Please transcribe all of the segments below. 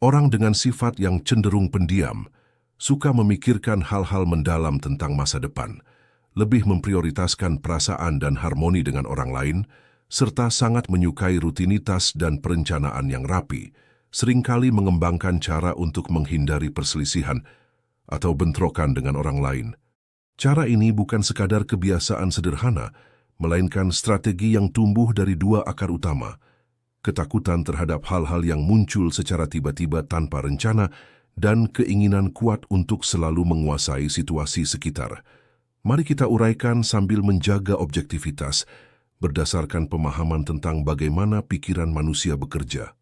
Orang dengan sifat yang cenderung pendiam, suka memikirkan hal-hal mendalam tentang masa depan, lebih memprioritaskan perasaan dan harmoni dengan orang lain, serta sangat menyukai rutinitas dan perencanaan yang rapi, seringkali mengembangkan cara untuk menghindari perselisihan atau bentrokan dengan orang lain. Cara ini bukan sekadar kebiasaan sederhana, melainkan strategi yang tumbuh dari dua akar utama: ketakutan terhadap hal-hal yang muncul secara tiba-tiba tanpa rencana, dan keinginan kuat untuk selalu menguasai situasi sekitar. Mari kita uraikan sambil menjaga objektivitas, berdasarkan pemahaman tentang bagaimana pikiran manusia bekerja.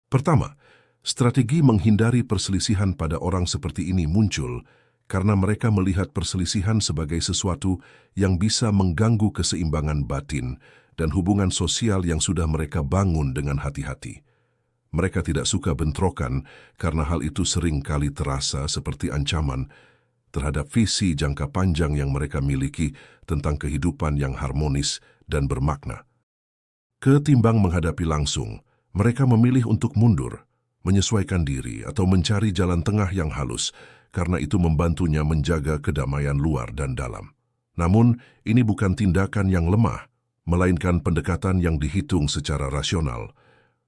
Pertama, strategi menghindari perselisihan pada orang seperti ini muncul karena mereka melihat perselisihan sebagai sesuatu yang bisa mengganggu keseimbangan batin dan hubungan sosial yang sudah mereka bangun dengan hati-hati. Mereka tidak suka bentrokan karena hal itu sering kali terasa seperti ancaman terhadap visi jangka panjang yang mereka miliki tentang kehidupan yang harmonis dan bermakna. Ketimbang menghadapi langsung, mereka memilih untuk mundur, menyesuaikan diri atau mencari jalan tengah yang halus karena itu membantunya menjaga kedamaian luar dan dalam. Namun, ini bukan tindakan yang lemah, melainkan pendekatan yang dihitung secara rasional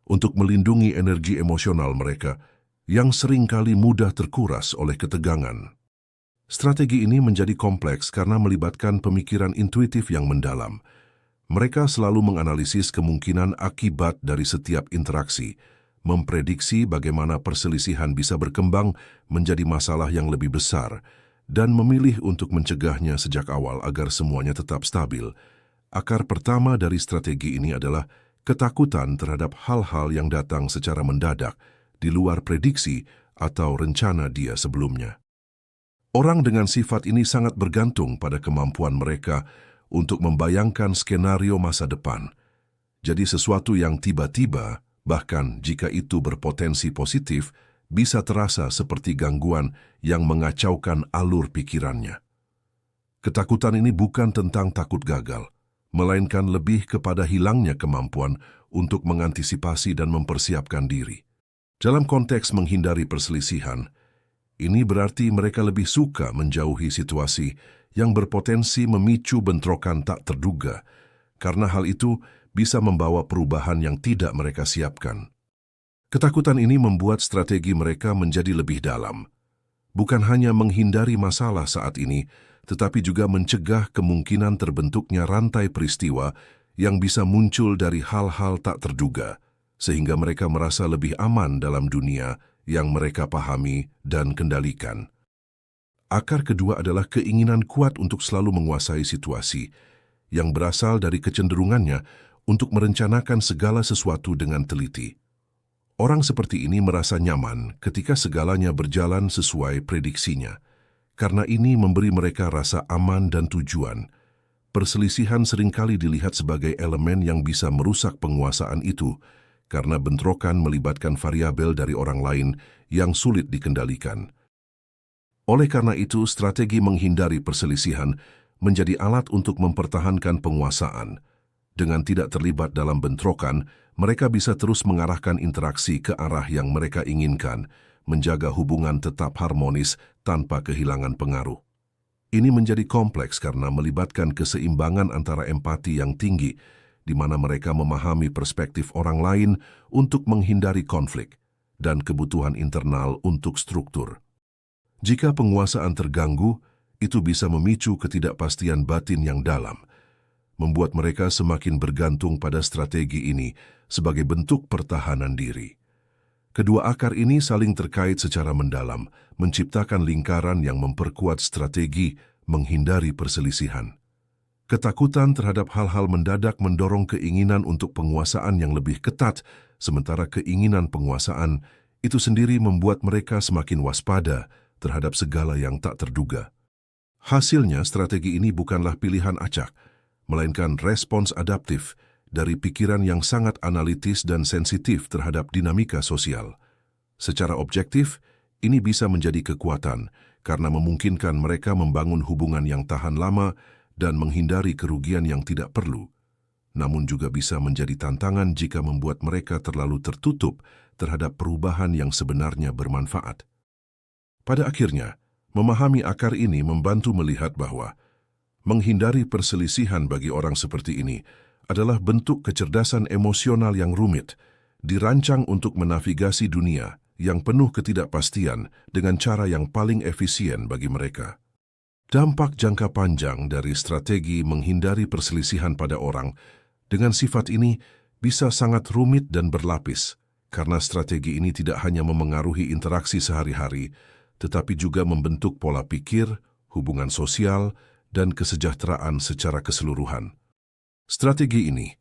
untuk melindungi energi emosional mereka yang seringkali mudah terkuras oleh ketegangan. Strategi ini menjadi kompleks karena melibatkan pemikiran intuitif yang mendalam. Mereka selalu menganalisis kemungkinan akibat dari setiap interaksi, memprediksi bagaimana perselisihan bisa berkembang menjadi masalah yang lebih besar, dan memilih untuk mencegahnya sejak awal agar semuanya tetap stabil. Akar pertama dari strategi ini adalah ketakutan terhadap hal-hal yang datang secara mendadak, di luar prediksi atau rencana dia sebelumnya. Orang dengan sifat ini sangat bergantung pada kemampuan mereka untuk membayangkan skenario masa depan. Jadi sesuatu yang tiba-tiba, bahkan jika itu berpotensi positif, bisa terasa seperti gangguan yang mengacaukan alur pikirannya. Ketakutan ini bukan tentang takut gagal, melainkan lebih kepada hilangnya kemampuan untuk mengantisipasi dan mempersiapkan diri. Dalam konteks menghindari perselisihan, ini berarti mereka lebih suka menjauhi situasi yang berpotensi memicu bentrokan tak terduga, karena hal itu bisa membawa perubahan yang tidak mereka siapkan. Ketakutan ini membuat strategi mereka menjadi lebih dalam. Bukan hanya menghindari masalah saat ini, tetapi juga mencegah kemungkinan terbentuknya rantai peristiwa yang bisa muncul dari hal-hal tak terduga, sehingga mereka merasa lebih aman dalam dunia yang mereka pahami dan kendalikan. Akar kedua adalah keinginan kuat untuk selalu menguasai situasi, yang berasal dari kecenderungannya untuk merencanakan segala sesuatu dengan teliti. Orang seperti ini merasa nyaman ketika segalanya berjalan sesuai prediksinya. Karena ini memberi mereka rasa aman dan tujuan. Perselisihan seringkali dilihat sebagai elemen yang bisa merusak penguasaan itu, karena bentrokan melibatkan variabel dari orang lain yang sulit dikendalikan. Oleh karena itu, strategi menghindari perselisihan menjadi alat untuk mempertahankan penguasaan. Dengan tidak terlibat dalam bentrokan, mereka bisa terus mengarahkan interaksi ke arah yang mereka inginkan, menjaga hubungan tetap harmonis tanpa kehilangan pengaruh. Ini menjadi kompleks karena melibatkan keseimbangan antara empati yang tinggi, di mana mereka memahami perspektif orang lain untuk menghindari konflik, dan kebutuhan internal untuk struktur. Jika penguasaan terganggu, itu bisa memicu ketidakpastian batin yang dalam, membuat mereka semakin bergantung pada strategi ini sebagai bentuk pertahanan diri. Kedua akar ini saling terkait secara mendalam, menciptakan lingkaran yang memperkuat strategi menghindari perselisihan. Ketakutan terhadap hal-hal mendadak mendorong keinginan untuk penguasaan yang lebih ketat, sementara keinginan penguasaan itu sendiri membuat mereka semakin waspada terhadap segala yang tak terduga. Hasilnya, strategi ini bukanlah pilihan acak, melainkan respons adaptif dari pikiran yang sangat analitis dan sensitif terhadap dinamika sosial. Secara objektif, ini bisa menjadi kekuatan karena memungkinkan mereka membangun hubungan yang tahan lama dan menghindari kerugian yang tidak perlu. namun juga bisa menjadi tantangan jika membuat mereka terlalu tertutup terhadap perubahan yang sebenarnya bermanfaat. Pada akhirnya, memahami akar ini membantu melihat bahwa menghindari perselisihan bagi orang seperti ini adalah bentuk kecerdasan emosional yang rumit, dirancang untuk menavigasi dunia yang penuh ketidakpastian dengan cara yang paling efisien bagi mereka. Dampak jangka panjang dari strategi menghindari perselisihan pada orang dengan sifat ini bisa sangat rumit dan berlapis, karena strategi ini tidak hanya memengaruhi interaksi sehari-hari, tetapi juga membentuk pola pikir, hubungan sosial, dan kesejahteraan secara keseluruhan. Strategi ini,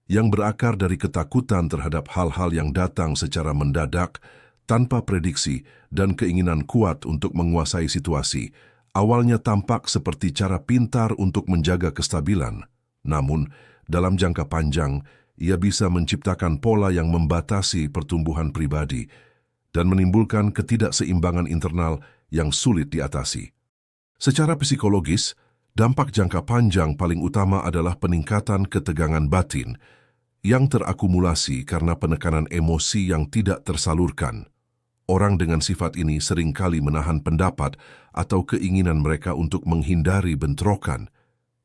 yang berakar dari ketakutan terhadap hal-hal yang datang secara mendadak, tanpa prediksi dan keinginan kuat untuk menguasai situasi, awalnya tampak seperti cara pintar untuk menjaga kestabilan. Namun, dalam jangka panjang, ia bisa menciptakan pola yang membatasi pertumbuhan pribadi dan menimbulkan ketidakseimbangan internal yang sulit diatasi. Secara psikologis, dampak jangka panjang paling utama adalah peningkatan ketegangan batin yang terakumulasi karena penekanan emosi yang tidak tersalurkan. Orang dengan sifat ini seringkali menahan pendapat atau keinginan mereka untuk menghindari bentrokan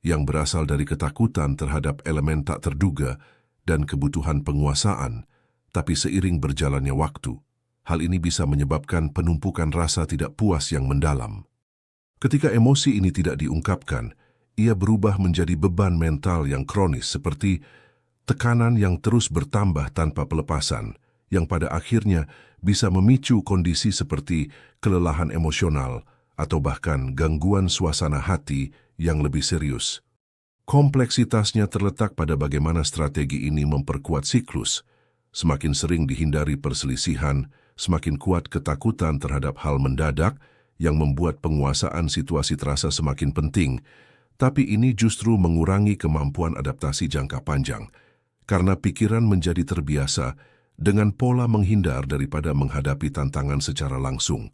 yang berasal dari ketakutan terhadap elemen tak terduga dan kebutuhan penguasaan, tapi seiring berjalannya waktu, hal ini bisa menyebabkan penumpukan rasa tidak puas yang mendalam. Ketika emosi ini tidak diungkapkan, ia berubah menjadi beban mental yang kronis seperti tekanan yang terus bertambah tanpa pelepasan, yang pada akhirnya bisa memicu kondisi seperti kelelahan emosional atau bahkan gangguan suasana hati yang lebih serius. Kompleksitasnya terletak pada bagaimana strategi ini memperkuat siklus. Semakin sering dihindari perselisihan, semakin kuat ketakutan terhadap hal mendadak yang membuat penguasaan situasi terasa semakin penting, tapi ini justru mengurangi kemampuan adaptasi jangka panjang, karena pikiran menjadi terbiasa dengan pola menghindar daripada menghadapi tantangan secara langsung.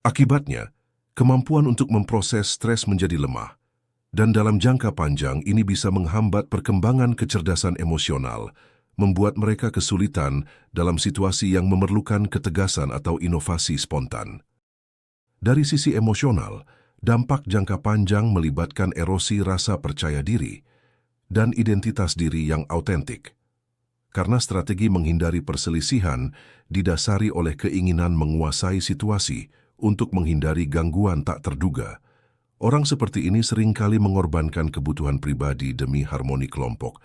Akibatnya, kemampuan untuk memproses stres menjadi lemah, dan dalam jangka panjang ini bisa menghambat perkembangan kecerdasan emosional, membuat mereka kesulitan dalam situasi yang memerlukan ketegasan atau inovasi spontan. Dari sisi emosional, dampak jangka panjang melibatkan erosi rasa percaya diri dan identitas diri yang autentik. Karena strategi menghindari perselisihan didasari oleh keinginan menguasai situasi untuk menghindari gangguan tak terduga, orang seperti ini seringkali mengorbankan kebutuhan pribadi demi harmoni kelompok,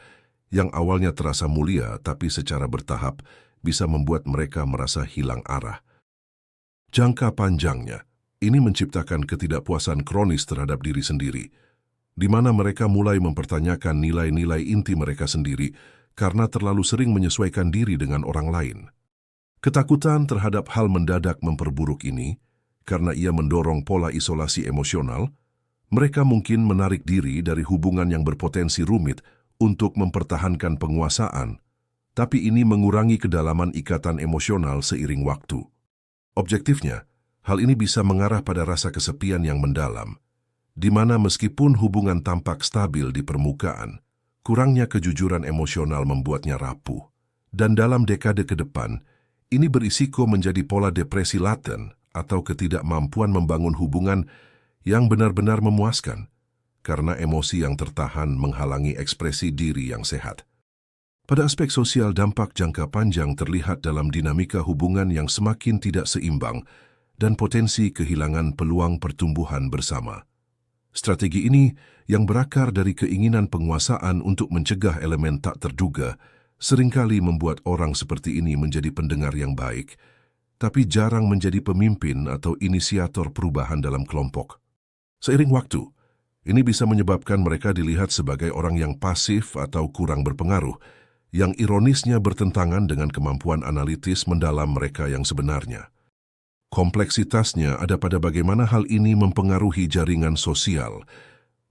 yang awalnya terasa mulia tapi secara bertahap bisa membuat mereka merasa hilang arah. Jangka panjangnya, ini menciptakan ketidakpuasan kronis terhadap diri sendiri, di mana mereka mulai mempertanyakan nilai-nilai inti mereka sendiri karena terlalu sering menyesuaikan diri dengan orang lain. Ketakutan terhadap hal mendadak memperburuk ini, karena ia mendorong pola isolasi emosional, mereka mungkin menarik diri dari hubungan yang berpotensi rumit untuk mempertahankan penguasaan, tapi ini mengurangi kedalaman ikatan emosional seiring waktu. Objektifnya, hal ini bisa mengarah pada rasa kesepian yang mendalam, di mana meskipun hubungan tampak stabil di permukaan, kurangnya kejujuran emosional membuatnya rapuh. Dan dalam dekade ke depan, ini berisiko menjadi pola depresi laten atau ketidakmampuan membangun hubungan yang benar-benar memuaskan, karena emosi yang tertahan menghalangi ekspresi diri yang sehat. Pada aspek sosial, dampak jangka panjang terlihat dalam dinamika hubungan yang semakin tidak seimbang dan potensi kehilangan peluang pertumbuhan bersama. Strategi ini, yang berakar dari keinginan penguasaan untuk mencegah elemen tak terduga, seringkali membuat orang seperti ini menjadi pendengar yang baik, tapi jarang menjadi pemimpin atau inisiator perubahan dalam kelompok. Seiring waktu, ini bisa menyebabkan mereka dilihat sebagai orang yang pasif atau kurang berpengaruh, yang ironisnya bertentangan dengan kemampuan analitis mendalam mereka yang sebenarnya. Kompleksitasnya ada pada bagaimana hal ini mempengaruhi jaringan sosial.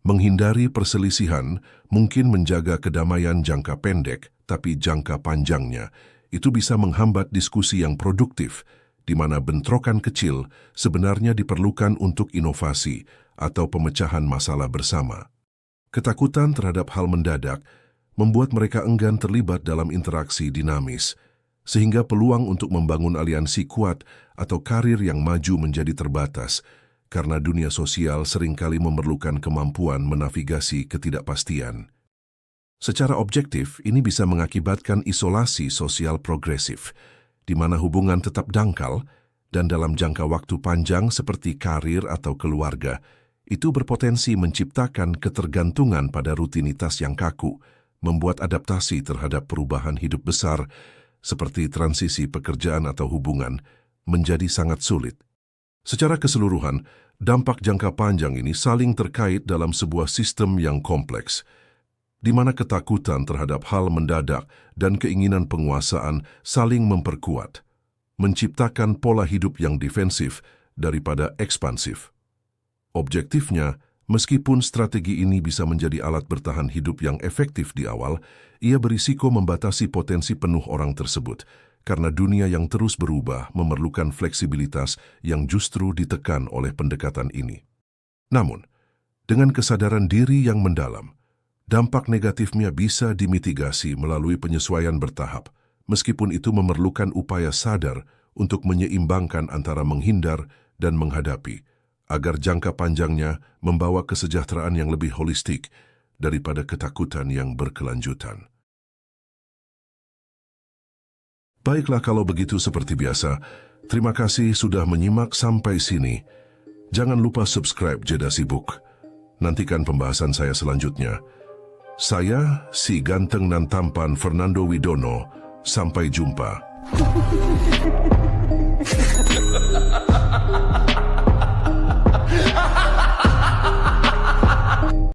Menghindari perselisihan mungkin menjaga kedamaian jangka pendek, tapi jangka panjangnya itu bisa menghambat diskusi yang produktif, di mana bentrokan kecil sebenarnya diperlukan untuk inovasi atau pemecahan masalah bersama. Ketakutan terhadap hal mendadak membuat mereka enggan terlibat dalam interaksi dinamis, sehingga peluang untuk membangun aliansi kuat atau karir yang maju menjadi terbatas, karena dunia sosial seringkali memerlukan kemampuan menavigasi ketidakpastian. Secara objektif, ini bisa mengakibatkan isolasi sosial progresif, di mana hubungan tetap dangkal, dan dalam jangka waktu panjang seperti karir atau keluarga, itu berpotensi menciptakan ketergantungan pada rutinitas yang kaku, membuat adaptasi terhadap perubahan hidup besar, seperti transisi pekerjaan atau hubungan, menjadi sangat sulit. Secara keseluruhan, dampak jangka panjang ini saling terkait dalam sebuah sistem yang kompleks, di mana ketakutan terhadap hal mendadak dan keinginan penguasaan saling memperkuat, menciptakan pola hidup yang defensif daripada ekspansif. Objektifnya, meskipun strategi ini bisa menjadi alat bertahan hidup yang efektif di awal, ia berisiko membatasi potensi penuh orang tersebut, karena dunia yang terus berubah memerlukan fleksibilitas yang justru ditekan oleh pendekatan ini. Namun, dengan kesadaran diri yang mendalam, dampak negatifnya bisa dimitigasi melalui penyesuaian bertahap, meskipun itu memerlukan upaya sadar untuk menyeimbangkan antara menghindar dan menghadapi, agar jangka panjangnya membawa kesejahteraan yang lebih holistik daripada ketakutan yang berkelanjutan. Baiklah kalau begitu seperti biasa, terima kasih sudah menyimak sampai sini. Jangan lupa subscribe Jeda Sibuk. Nantikan pembahasan saya selanjutnya. Saya, si ganteng dan tampan Fernando Widono. Sampai jumpa.